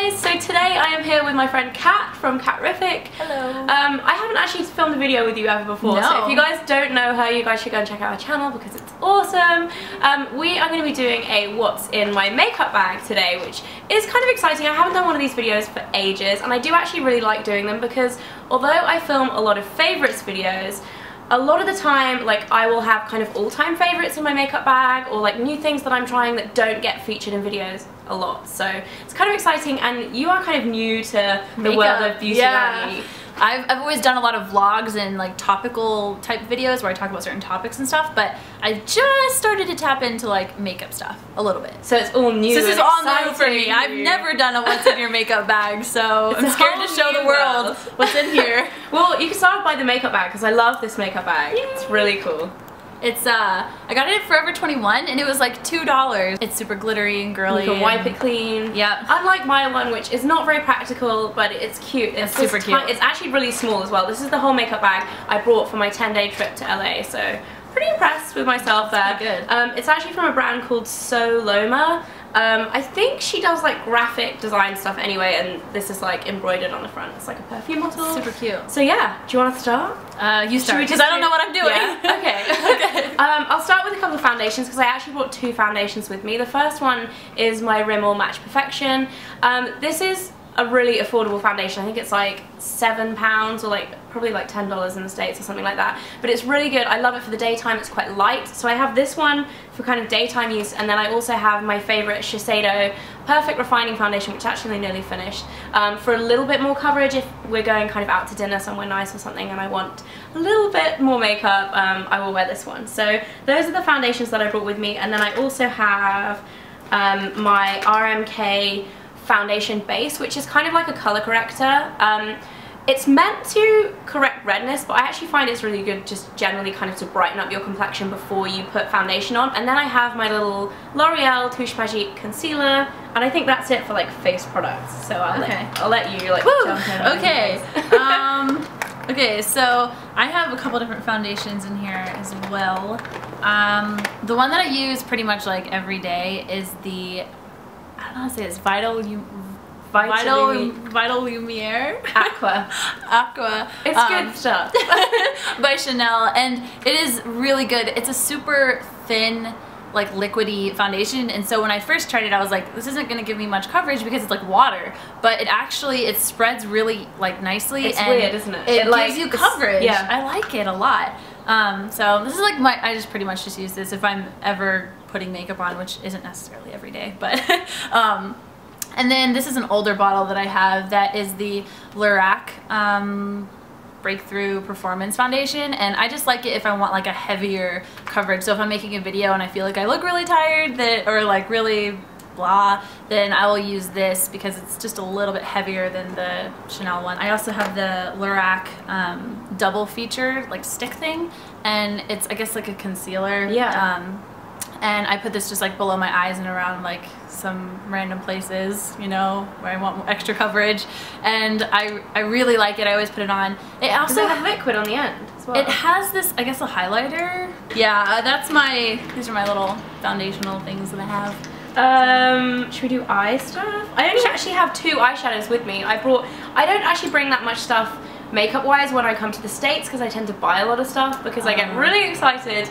guys, so today I am here with my friend Kat from Catrific. Hello. I haven't actually filmed a video with you ever before, so if you guys don't know her, you guys should go and check out her channel because it's awesome. We are going to be doing a what's in my makeup bag today, which is kind of exciting. I haven't done one of these videos for ages, and I do actually really like doing them because although I film a lot of favourites videos, a lot of the time, like, I will have kind of all-time favourites in my makeup bag, or like new things that I'm trying that don't get featured in videos a lot. So it's kind of exciting, and you are kind of new to the world of beauty, aren't you? I've always done a lot of vlogs and like topical type videos where I talk about certain topics and stuff, but I just started to tap into like makeup stuff a little bit. So it's all new. So this is all new for me. I've never done a what's in your makeup bag, so I'm scared to show the world what's in here. Well, you can start by the makeup bag because I love this makeup bag. Yay. It's really cool. It's I got it at Forever 21 and it was like $2. It's super glittery and girly. You can wipe it clean. Yeah. Unlike my one, which is not very practical, but it's cute. It's super cute. It's actually really small as well. This is the whole makeup bag I brought for my 10-day trip to LA, so pretty impressed with myself there. Pretty good. It's actually from a brand called Soloma. I think she does like graphic design stuff anyway, and this is like embroidered on the front. It's like a perfume bottle. Super cute. So yeah, do you want to start? You start, because I don't know what I'm doing. Yeah? Okay. I'll start with a couple of foundations because I actually brought two foundations with me. The first one is my Rimmel Match Perfection. This is a really affordable foundation. I think it's like £7 or like probably like $10 in the States or something like that, but it's really good. I love it for the daytime. It's quite light, so I have this one for kind of daytime use, and then I also have my favorite Shiseido Perfect Refining Foundation, which actually nearly finished, for a little bit more coverage if we're going kind of out to dinner somewhere nice or something and I want a little bit more makeup. I will wear this one. So those are the foundations that I brought with me, and then I also have my RMK foundation base, which is kind of like a color corrector. It's meant to correct redness, but I actually find it's really good just generally kind of to brighten up your complexion before you put foundation on. And then I have my little L'Oreal Touche Magique concealer, and I think that's it for like face products. So I'll let you like jump in. Okay. Okay, so I have a couple different foundations in here as well. The one that I use pretty much like every day is the, I don't know how to say this, Vital Lumiere Aqua. It's good stuff. By Chanel, and it is really good. It's a super thin, like liquidy foundation, and so when I first tried it I was like, this isn't going to give me much coverage because it's like water, but it spreads really like nicely. It's and weird, isn't it? It gives you coverage. Yeah. I like it a lot. So this is like I just pretty much just use this if I'm ever putting makeup on, which isn't necessarily every day, but and then this is an older bottle that I have that is the Lorac Breakthrough Performance Foundation, and I just like it if I want like a heavier coverage. So if I'm making a video and I feel like I look really tired or like really blah, then I will use this because it's just a little bit heavier than the Chanel one. I also have the Lorac double feature like stick thing, and it's I guess like a concealer. Yeah. And I put this just like below my eyes and around like some random places, you know, where I want extra coverage, and I really like it. I always put it on. It also has liquid on the end as well. It has this, I guess, a highlighter. Yeah, these are my little foundational things that I have. Should we do eye stuff? I only actually have two eyeshadows with me. I don't actually bring that much stuff makeup wise when I come to the States because I tend to buy a lot of stuff because I get really excited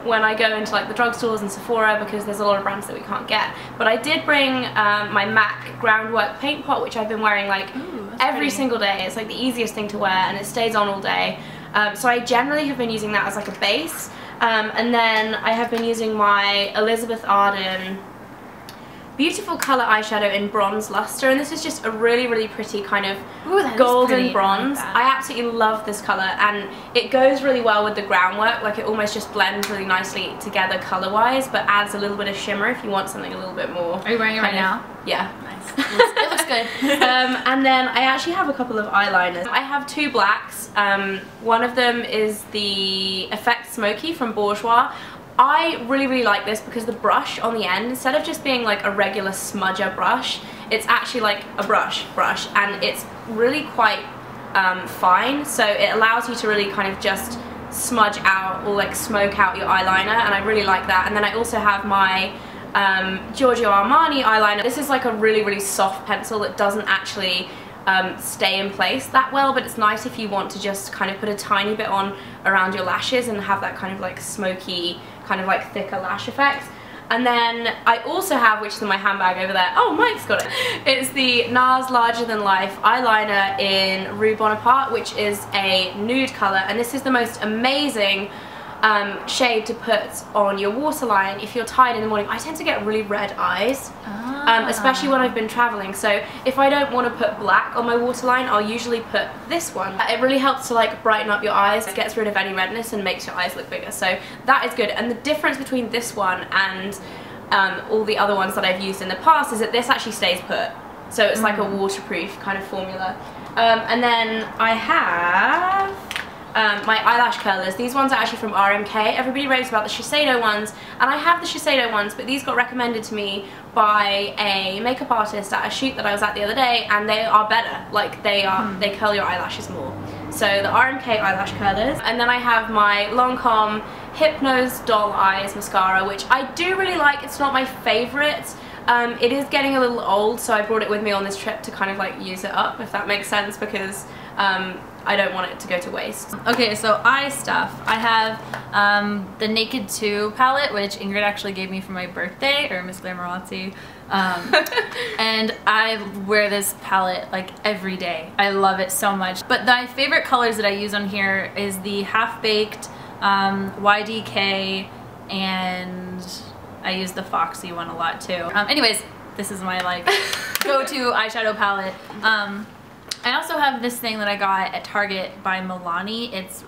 when I go into like the drugstores and Sephora because there's a lot of brands that we can't get. But I did bring my MAC Groundwork paint pot, which I've been wearing like every single day. It's like the easiest thing to wear and it stays on all day. So I generally have been using that as like a base. And then I have been using my Elizabeth Arden Beautiful Colour eyeshadow in Bronze Luster, and this is just a really, really pretty kind of golden bronze. I absolutely love this colour, and it goes really well with the groundwork. Like, it almost just blends really nicely together colour-wise, but adds a little bit of shimmer if you want something a little bit more. Are you wearing it right now? Yeah. Nice. It looks good. And then I actually have a couple of eyeliners. I have two blacks. One of them is the Effect Smoky from Bourjois. I really, really like this because the brush on the end, instead of just being like a regular smudger brush, it's actually like a brush, and it's really quite fine, so it allows you to really kind of just smudge out or like smoke out your eyeliner, and I really like that. And then I also have my Giorgio Armani eyeliner. This is like a really, really soft pencil that doesn't actually stay in place that well, but it's nice if you want to just kind of put a tiny bit on around your lashes and have that kind of like smoky, kind of like thicker lash effect. And then I also have, which is in my handbag over there, oh, Mike's got it. It's the NARS Larger Than Life eyeliner in Rue Bonaparte, which is a nude color, and this is the most amazing shade to put on your waterline if you're tired in the morning. I tend to get really red eyes, especially when I've been traveling, so if I don't want to put black on my waterline, I'll usually put this one. It really helps to like brighten up your eyes, gets rid of any redness and makes your eyes look bigger, so that is good. And the difference between this one and all the other ones that I've used in the past is that this actually stays put, so it's like a waterproof kind of formula. And then I have my eyelash curlers. These ones are actually from RMK. Everybody raves about the Shiseido ones, and I have the Shiseido ones, but these got recommended to me by a makeup artist at a shoot that I was at the other day, and they are better. Like, they curl your eyelashes more. So the RMK eyelash curlers. And then I have my Lancome Hypnose Doll Eyes mascara, which I do really like. It's not my favorite. It is getting a little old, so I brought it with me on this trip to kind of like use it up, if that makes sense, because I don't want it to go to waste. Okay, so eye stuff. I have the Naked 2 palette, which Ingrid actually gave me for my birthday, or Miss Glamorazzi. And I wear this palette like every day. I love it so much. But my favorite colors that I use on here is the Half Baked, YDK, and I use the Foxy one a lot too. Anyways, this is my like go-to eyeshadow palette. I also have this thing that I got at Target by Milani. It's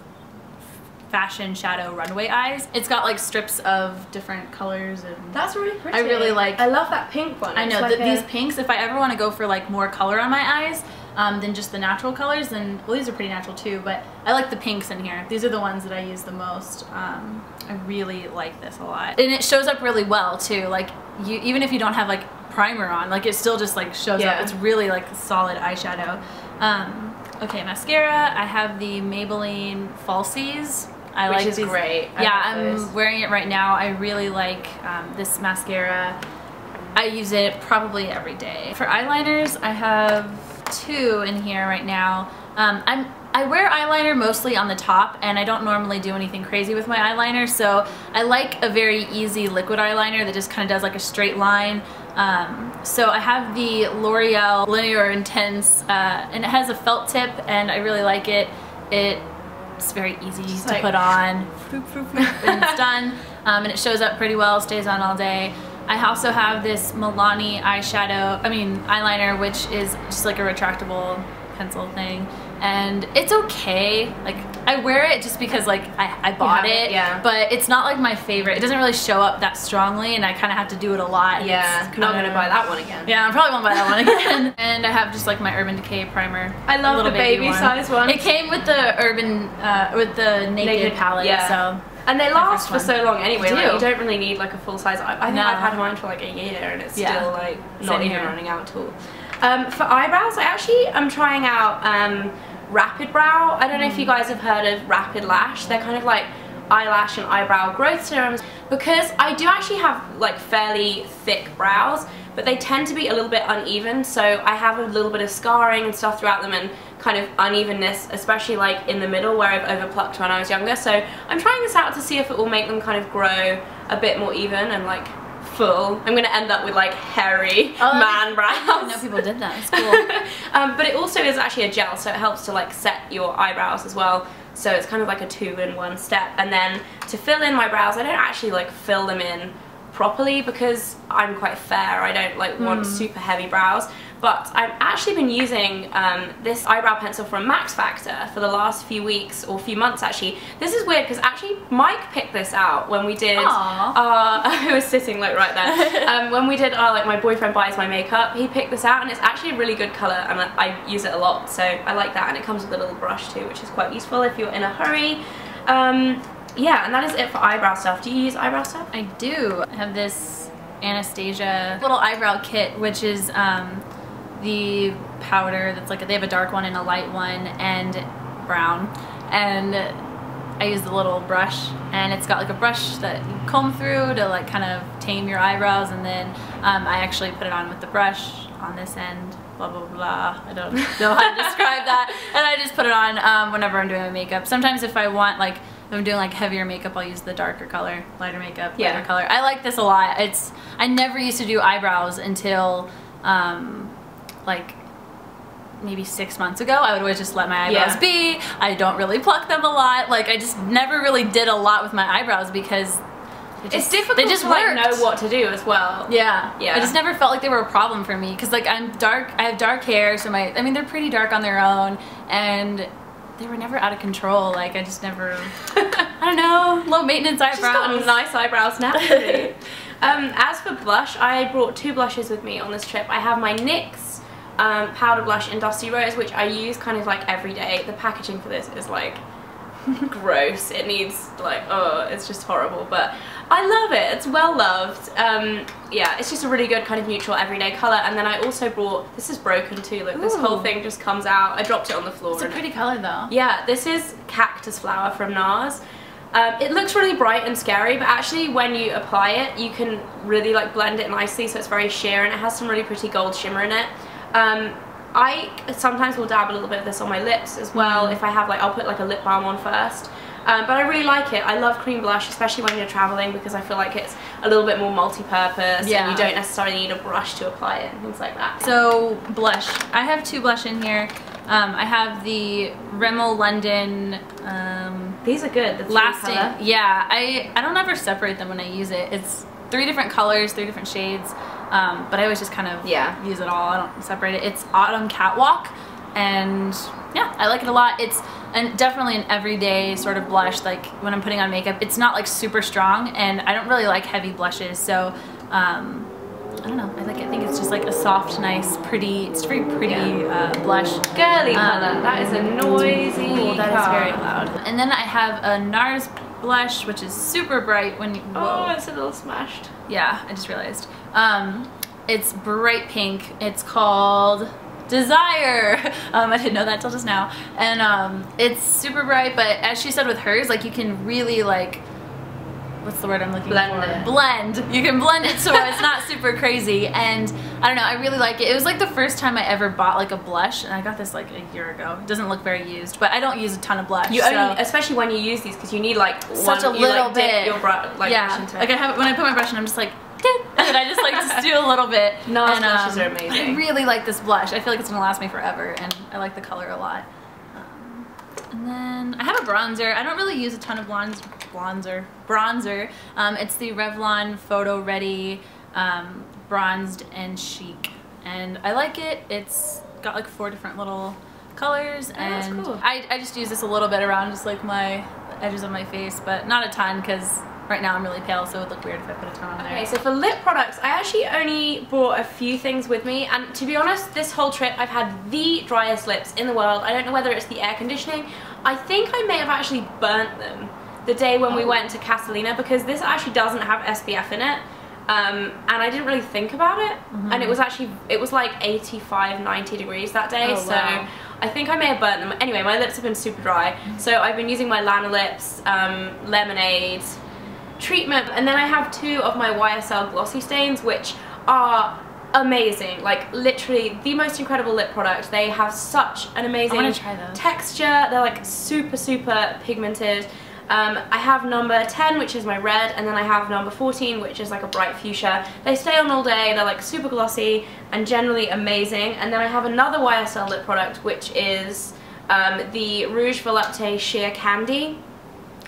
Fashion Shadow Runway Eyes. It's got like strips of different colors, and that's really pretty. I really like. I love that pink one. I know like these pinks. If I ever want to go for like more color on my eyes than just the natural colors, then well, these are pretty natural too. But I like the pinks in here. These are the ones that I use the most. I really like this a lot, and it shows up really well too. Like even if you don't have like primer on, like it still just like shows up. It's really like solid eyeshadow. Okay, mascara. I have the Maybelline Falsies. Which is great. I'm wearing it right now. I really like this mascara. I use it probably every day. For eyeliners, I have two in here right now. I wear eyeliner mostly on the top, and I don't normally do anything crazy with my eyeliner, so I like a very easy liquid eyeliner that just kind of does like a straight line. So I have the L'Oreal Linear Intense, and it has a felt tip, and I really like it. It's very easy to put on, and it's done, and it shows up pretty well, stays on all day. I also have this Milani eyeliner, which is just like a retractable pencil thing, and it's okay. Like, I wear it just because like I bought it, but it's not like my favorite. It doesn't really show up that strongly, and I kind of have to do it a lot. Yeah, not gonna buy that one again. Yeah, I probably won't buy that one again. And I have just like my Urban Decay primer. I love the baby size one. It came with the with the Naked palette, so. And they last for so long anyway. Like, you don't really need like a full size. I think I've had mine for like a year, and it's still like not even running out at all. For eyebrows, I actually am trying out Rapid Brow. I don't know if you guys have heard of Rapid Lash. They're kind of like eyelash and eyebrow growth serums, because I do actually have like fairly thick brows, but they tend to be a little bit uneven, so I have a little bit of scarring and stuff throughout them, and kind of unevenness, especially like in the middle where I've overplucked when I was younger. So I'm trying this out to see if it will make them kind of grow a bit more even and like full. I'm gonna end up with like hairy man brows. I didn't know people did that. It's cool. But it also is actually a gel, so it helps to like set your eyebrows as well. So it's kind of like a 2-in-1 step. And then to fill in my brows, I don't actually like fill them in properly because I'm quite fair. I don't like want super heavy brows. But I've actually been using this eyebrow pencil from Max Factor for the last few weeks, or few months actually. This is weird because actually Mike picked this out when we did I was sitting like right there. When we did our like my boyfriend buys my makeup, he picked this out, and it's actually a really good colour, and I use it a lot, so I like that. And it comes with a little brush too, which is quite useful if you're in a hurry. Yeah, and that is it for eyebrow stuff. Do you use eyebrow stuff? I do. I have this Anastasia little eyebrow kit, which is the powder that's like, they have a dark one and a light one and brown, and I use the little brush, and it's got like a brush that you comb through to like kind of tame your eyebrows, and then I actually put it on with the brush on this end, blah blah blah. I don't know how to describe that, and I just put it on whenever I'm doing my makeup. Sometimes if I want, like, if I'm doing like heavier makeup, I'll use the darker color, lighter makeup, lighter color. I like this a lot. I never used to do eyebrows until like maybe 6 months ago. I would always just let my eyebrows be. I don't really pluck them a lot. Like, I just never really did a lot with my eyebrows because it's difficult to like know what to do as well. Yeah. I just never felt like they were a problem for me because, like, I'm dark. I have dark hair, so I mean, they're pretty dark on their own, and they were never out of control. Like, I just never, I don't know, low maintenance eyebrows. She's got nice eyebrows naturally. As for blush, I brought 2 blushes with me on this trip. I have my NYX powder blush in Dusty Rose, which I use kind of like every day. The packaging for this is like gross. It needs like, oh, it's just horrible, but I love it. It's well loved. Yeah, it's just a really good kind of neutral everyday colour. And then I also brought, this is broken too, like this whole thing just comes out. I dropped it on the floor. It's a pretty colour though. Yeah, this is Cactus Flower from NARS. It looks really bright and scary, but actually when you apply it, you can really like blend it nicely, so it's very sheer and it has some really pretty gold shimmer in it. I sometimes will dab a little bit of this on my lips as well. If I have, like, I'll put like a lip balm on first. But I really like it. I love cream blush, especially when you're traveling, because I feel like it's a little bit more multi-purpose and you don't necessarily need a brush to apply it and things like that. So blush. I have 2 blush in here. I have the Rimmel London. These are good. The lasting. Yeah, I don't ever separate them when I use it. It's 3 different colors, 3 different shades. But I always just kind of use it all. I don't separate it. It's Autumn Catwalk, and yeah, I like it a lot. It's definitely an everyday sort of blush. Like when I'm putting on makeup, it's not like super strong, and I don't really like heavy blushes. So I don't know. I like it. I think it's just like a soft, nice, pretty. It's very pretty blush. Girly color. That is a noisy. Ooh, that is very loud. And then I have a NARS blush, which is super bright when you. Whoa. Oh, it's a little smashed. Yeah, I just realized. It's bright pink. It's called Desire. I didn't know that till just now. And it's super bright, but as she said with hers, like, you can really, like, what's the word I'm looking for? Blend. You can blend it so it's not super crazy, and I don't know, I really like it. It was like the first time I ever bought like a blush, and I got this like a year ago. It doesn't look very used, but I don't use a ton of blush. You only, especially when you use these, because you need like such a little bit. Your brush into it. Like I have it when I put my brush in, I'm just like, and I just like just do a little bit. NARS blushes are amazing. I really like this blush. I feel like it's gonna last me forever, and I like the color a lot. And then I have a bronzer. I don't really use a ton of bronzer. It's the Revlon Photo Ready Bronzed and Chic, and I like it. It's got like 4 different little colors, and that's cool. I just use this a little bit around just like my edges of my face, but not a ton because right now I'm really pale, so it would look weird if I put a ton on there. Okay, so for lip products, I actually only brought a few things with me, and to be honest, this whole trip I've had the driest lips in the world. I don't know whether it's the air conditioning. I think I may have actually burnt them the day when we went to Castellina, because this actually doesn't have SPF in it, and I didn't really think about it, and it was like 85, 90 degrees that day, so I think I may have burnt them. Anyway, my lips have been super dry, so I've been using my Lanolips Lemonaid treatment, and then I have 2 of my YSL glossy stains, which are amazing. Like, literally the most incredible lip product. They have such an amazing texture. They're like super pigmented. I have number 10, which is my red, and then I have number 14, which is like a bright fuchsia. They stay on all day. They're like super glossy and generally amazing. And then I have another YSL lip product, which is the Rouge Volupté Sheer Candy.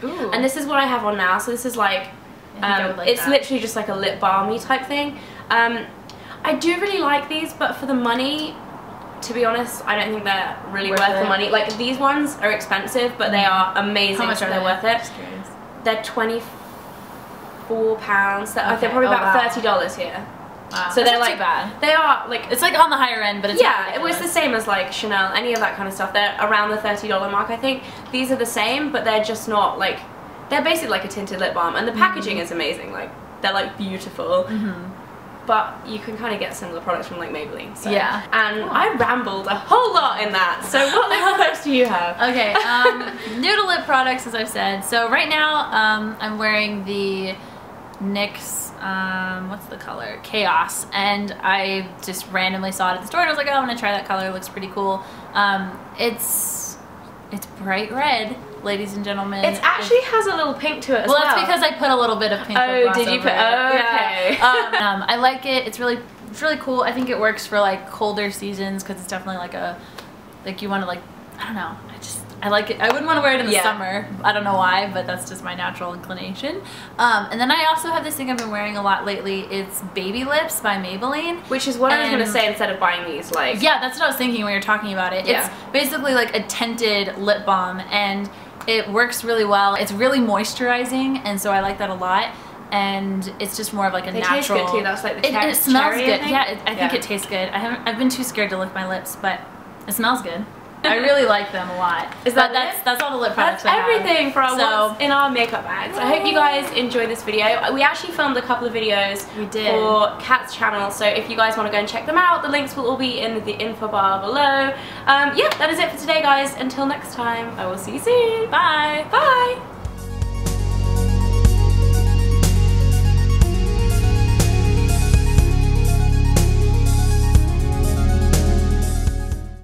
Ooh. And this is what I have on now. So this is like, it's literally just like a lip balmy type thing. I do really like these, but for the money, to be honest, I don't think they're really worth the money. Like, these ones are expensive, but they are amazing. How much are they? Worth it. Just curious. They're £24. They're probably about $30 here. Wow. So they're like, not too bad. They are like, it's like on the higher end, but it's yeah, it was the same as like Chanel, any of that kind of stuff. They're around the $30 mark, I think. These are the same, but they're just not like, they're basically like a tinted lip balm, and the packaging is amazing. Like, they're like beautiful. but you can kind of get similar products from like Maybelline. So. Yeah. And I rambled a whole lot in that. So what lip products do you have? Okay, new to lip products, as I've said. So right now, I'm wearing the NYX, what's the color? Chaos. And I just randomly saw it at the store and I was like, oh, I'm gonna try that color, it looks pretty cool. It's bright red, ladies and gentlemen. It actually has a little pink to it as well. Well, it's because I put a little bit of pink lip gloss did you over put, it. okay. Yeah. I like it, it's really cool. I think it works for like colder seasons because it's definitely like a, like you want to like, I don't know, I like it. I wouldn't want to wear it in the summer. I don't know why, but that's just my natural inclination. And then I also have this thing I've been wearing a lot lately. It's Baby Lips by Maybelline. Which is what I was going to say instead of buying these. Like, yeah, that's what I was thinking when you were talking about it. Yeah. It's basically like a tinted lip balm and it works really well. It's really moisturizing and so I like that a lot. And it's just more of like a natural. It tastes good too. That's like the cherry. It smells cherry, good. I think it tastes good. I've been too scared to lick my lips, but it smells good. I really like them a lot. That's all the lip products I have. That's everything for what's in our makeup bags. I hope you guys enjoyed this video. We actually filmed a couple of videos for Kat's channel, so if you guys want to go and check them out, the links will all be in the info bar below. Yeah, that is it for today, guys. Until next time, I will see you soon. Bye. Bye.